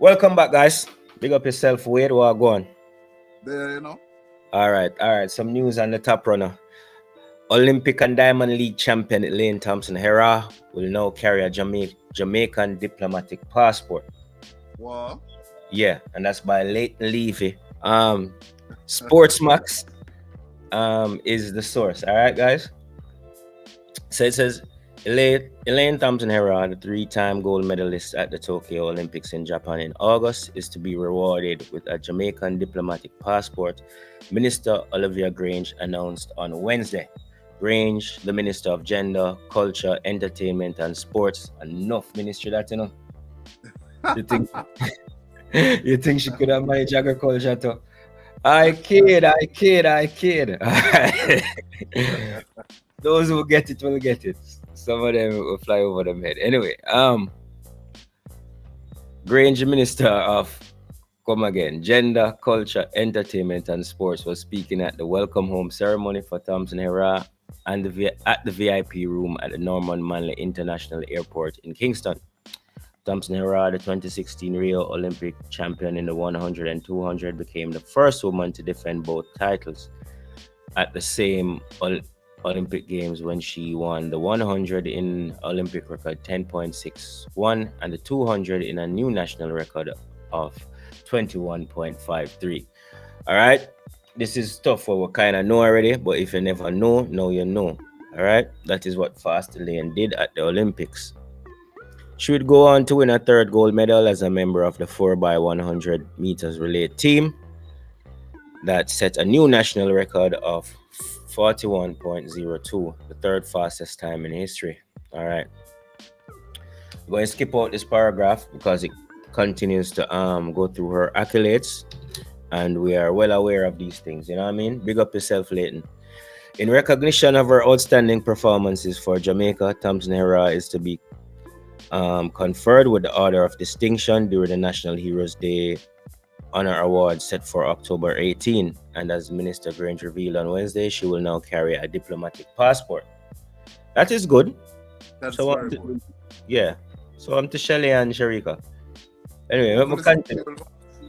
Welcome back, guys. Big up yourself, Wade. What go on? There. All right. Some news on the top runner. Olympic and Diamond League champion Elaine Thompson Herah will now carry a Jamaican diplomatic passport. What? Yeah, and that's by Leighton Levy. Sportsmax is the source. All right, guys. So it says Elaine Thompson Herah, the three-time gold medalist at the Tokyo Olympics in Japan in August, is to be rewarded with a Jamaican diplomatic passport, Minister Olivia Grange announced on Wednesday. Grange, the Minister of Gender, Culture, Entertainment and Sports, enough ministry that you know. You think you think she could have managed agriculture too? I kid. Those who get it will get it. Some of them will fly over them head. Anyway, Grange, Minister of Gender, Culture, Entertainment and Sports, was speaking at the welcome home ceremony for Thompson Herah and at the VIP room at the Norman Manley International Airport in Kingston. Thompson Herah, the 2016 Rio Olympic champion in the 100 and 200, became the first woman to defend both titles at the same Olympic Games when she won the 100 in Olympic record 10.61 and the 200 in a new national record of 21.53. All right, this is stuff what we kind of know already, but if you never know, now you know. All right, that is what Fast Elaine did at the Olympics. She would go on to win a third gold medal as a member of the 4x100 meters relay team that set a new national record of 41.02, the third fastest time in history. All right. I'm going to skip out this paragraph because it continues to go through her accolades, and we are well aware of these things. You know what I mean? Big up yourself, Leighton. In recognition of her outstanding performances for Jamaica, Thompson Herah is to be conferred with the Order of Distinction during the National Heroes Day Honor Award set for October 18. And as Minister Grange revealed on Wednesday, she will now carry a diplomatic passport. That is good. That's so very good. Yeah. So I'm to Shelly and Sharika. Anyway,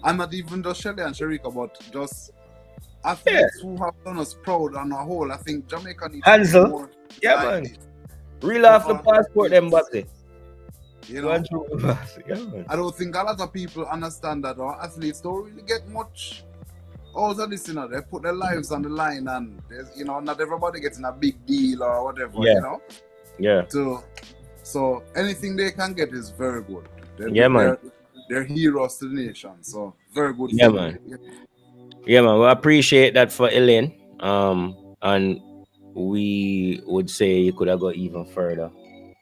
I'm not even just Shelly and Sharika, but just athletes who have done us proud on a whole. I think Jamaica needs Hansel. more. Yeah, man. This. Reel off the passport, them Babsy. You know, I don't think a lot of people understand that our athletes don't really get much out of this, you know. They put their lives on the line, and not everybody getting a big deal or whatever, you know. Yeah. So anything they can get is very good. Man. They're heroes to the nation. So very good. Yeah, man. Yeah, man. We appreciate that for Elaine. And we would say you could have got even further.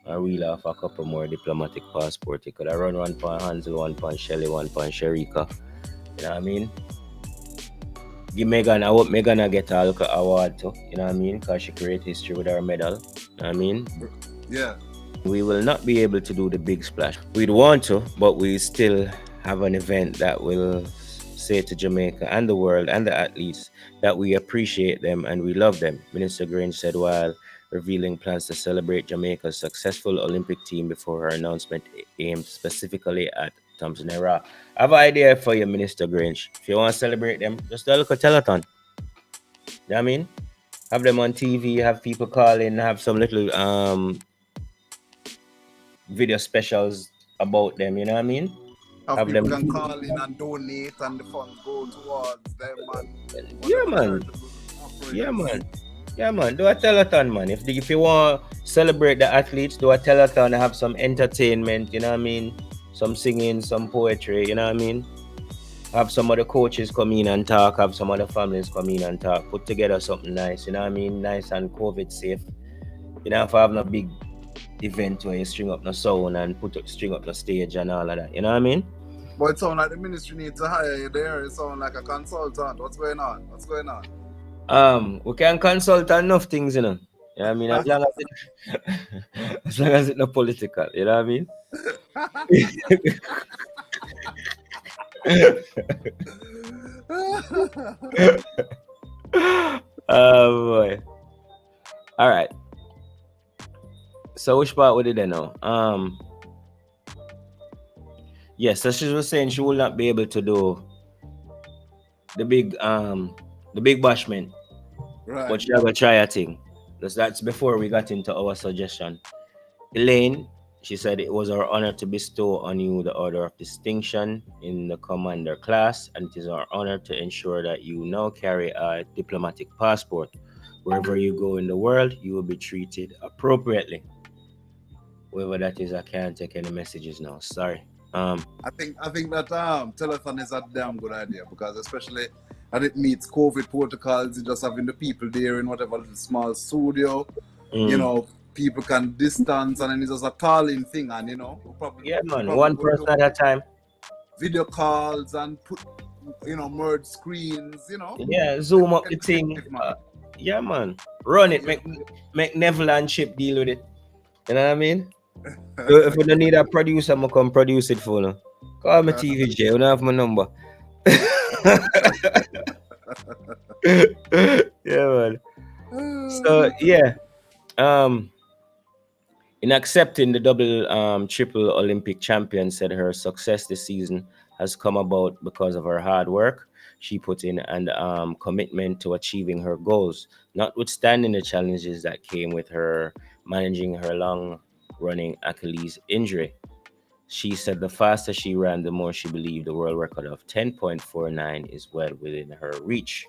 I reel off a couple more diplomatic passport. You could have run one for Hansel, one for Shelly, one for Sharika. You know what I mean? Give Megan, I hope Megan will get a award too. You know what I mean? Because she created history with her medal. You know what I mean? Yeah. We will not be able to do the big splash. We'd want to, but we still have an event that will say to Jamaica and the world and the athletes that we appreciate them and we love them, Minister Grange said while revealing plans to celebrate Jamaica's successful Olympic team before her announcement aimed specifically at Thompson Herah. I have an idea for you, Minister Grange. If you want to celebrate them, just do a little telethon. You know what I mean? Have them on TV, have people call in, have some little video specials about them, you know what I mean? Have people can call in and donate and the funds go towards them and Yeah, man. Do a telethon, man. If you want to celebrate the athletes, do a telethon, have some entertainment, you know what I mean? Some singing, some poetry, you know what I mean? Have some of the coaches come in and talk, have some of the families come in and talk, put together something nice, you know what I mean? Nice and COVID safe. You know, if I have no big event where you string up the sound and string up the stage and all of that, you know what I mean? But it sounds like the ministry needs to hire you there. It sounds like a consultant. What's going on? We can consult on enough things, you know. You know what I mean? As long as it's not political, you know what I mean? Oh boy. All right. So which part would it then now? Yes, so she was saying she will not be able to do the big the big bashment, Right. but she have a try a thing. That's before we got into our suggestion. Elaine, she said it was our honor to bestow on you the Order of Distinction in the Commander class, and it is our honor to ensure that you now carry a diplomatic passport. Wherever you go in the world, you will be treated appropriately. Whoever that is, I can't take any messages now. Sorry. I think that telethon is a damn good idea because especially that it meets COVID protocols, just having the people there in whatever little small studio, you Mm. know, people can distance and then it's just a calling thing and Yeah, we man. probably One would person do at a time. video calls and put merge screens, Yeah, make zoom up it the thing. effective, man. Yeah, man. Run it. You Make Neville and Chip deal with it. You know what I mean? know? So if you don't need a producer, I'ma come produce it for you. Call me TVJ. You don't have my number. Yeah, man. So yeah. Um In accepting the double triple Olympic champion said her success this season has come about because of her hard work she put in and commitment to achieving her goals, notwithstanding the challenges that came with her managing her long running Achilles injury. She said the faster she ran, the more she believed the world record of 10.49 is well within her reach.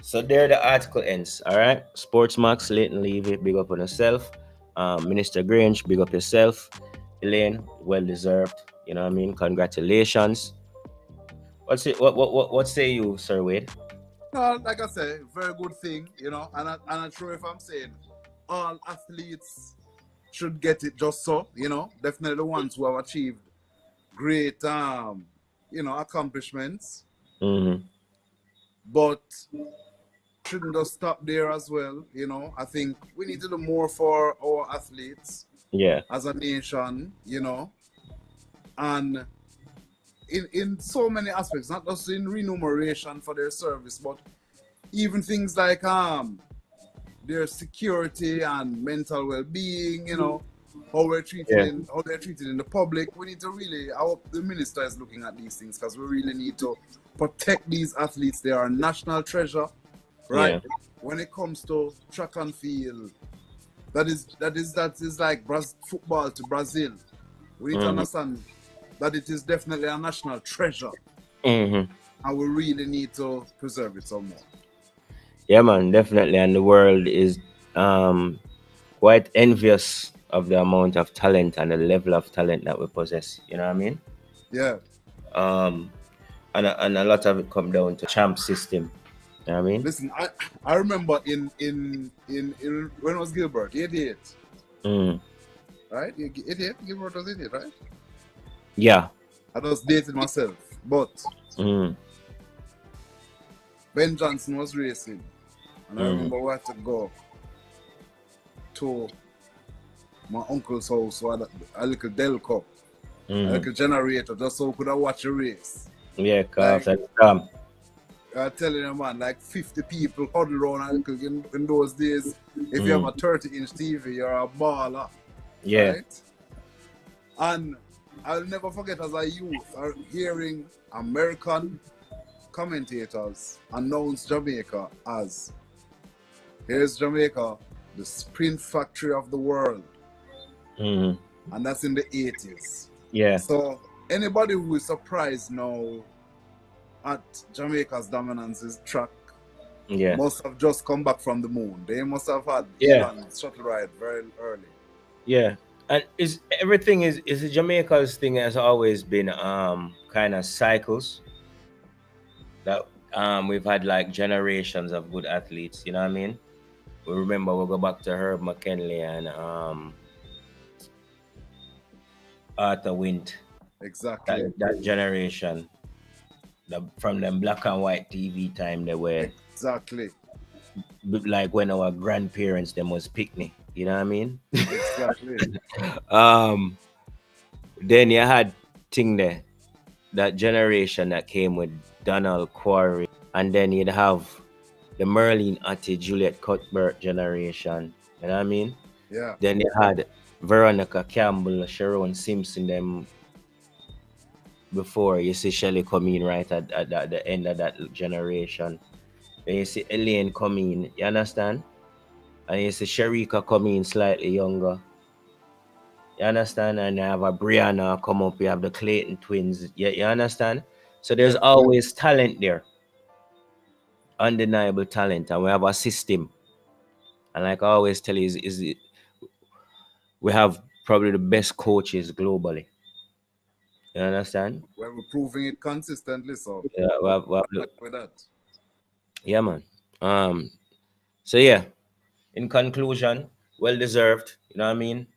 So there the article ends. All right. Sports Max, Leighton Levy, big up on yourself. Minister Grange, big up yourself. Elaine, well deserved. You know what I mean? Congratulations. What say you, Sir Wade? No, like I say, very good thing, and I'm sure if I'm saying all athletes should get it just so, definitely the ones who have achieved great, accomplishments, Mm-hmm. but shouldn't just stop there as well, I think we need to do more for our athletes Yeah. as a nation, and in so many aspects, not just in remuneration for their service, but even things like their security and mental well-being, Yeah. how they're treated in the public. We need to really, I hope the minister is looking at these things because we really need to protect these athletes. They are a national treasure, right? Yeah. When it comes to track and field, that is like football to Brazil. We need to Mm-hmm. understand that it is definitely a national treasure, Mm-hmm. and we really need to preserve it some more. Yeah, man, definitely. And the world is quite envious of the amount of talent and the level of talent that we possess. You know what I mean? Yeah. Um, and a lot of it come down to champ system. You know what I mean? Listen, I remember in when was Gilbert? 88, Mm. right? 88, Gilbert was 88, right? Yeah. I just dated myself, but Mm. Ben Johnson was racing, and I remember we had to go to my uncle's house, who had a little Delco, a little generator, just so we could watch the race. Yeah, Like, cause that's calm. I'm telling you, man, like 50 people huddled around in those days. If you have a 30-inch TV, you're a baller, Yeah. right? And I'll never forget as a youth hearing American commentators announce Jamaica as, here's Jamaica, the sprint factory of the world. Mm. And that's in the 80s. Yeah. So anybody who is surprised now at Jamaica's dominance is track Yeah. must have just come back from the moon. They must have had Yeah. Elon's shuttle ride very early. Yeah. And is everything is Jamaica's thing has always been kind of cycles that we've had like generations of good athletes, you know what I mean? We remember we'll go back to Herb McKinley and Arthur Wint. Exactly. That generation. From them black and white TV time they were Exactly. like when our grandparents them was picnic, you know what I mean? Exactly. Then you had thing there, that generation that came with Donald Quarry, and then you'd have the Merlin Atty, Juliet Cuthbert generation, you know what I mean? Yeah. Then you had Veronica Campbell, Sharon Simpson, them before. You see Shelly come in right at the end of that generation. Then you see Elaine come in, you understand? And you see Sharika come in slightly younger. You understand? And you have a Brianna come up, you have the Clayton twins. You understand? So there's Yeah. always talent there. Undeniable talent. And we have a system. And like I always tell you, we have probably the best coaches globally. You understand? Well, we're proving it consistently, so Yeah, I'm happy with that. yeah, man. Um, so yeah, in conclusion, well deserved. You know what I mean?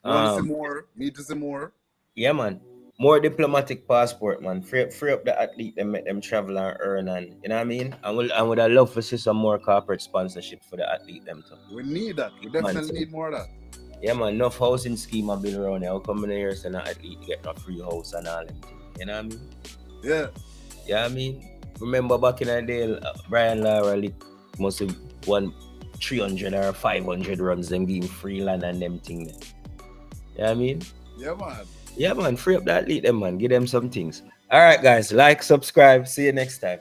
You want to see Um, more? Me to see more? yeah, man. More diplomatic passport, man. Free up the athlete and make them travel and earn, and you know what I mean. And would I love to see some more corporate sponsorship for the athlete them too. We need that. We Man, definitely so, need more of that. yeah, man. Enough housing scheme have been around here. How come in here saying an athlete get a free house and all them things? You know what I mean? Yeah. Yeah, I mean. Remember back in the day, Brian Lara must have won 300 or 500 runs, them giving free land and them thing. Yeah, I mean. Yeah, man. Yeah, man, free up that lead them, man. Give them some things. All right, guys, like, subscribe. See you next time.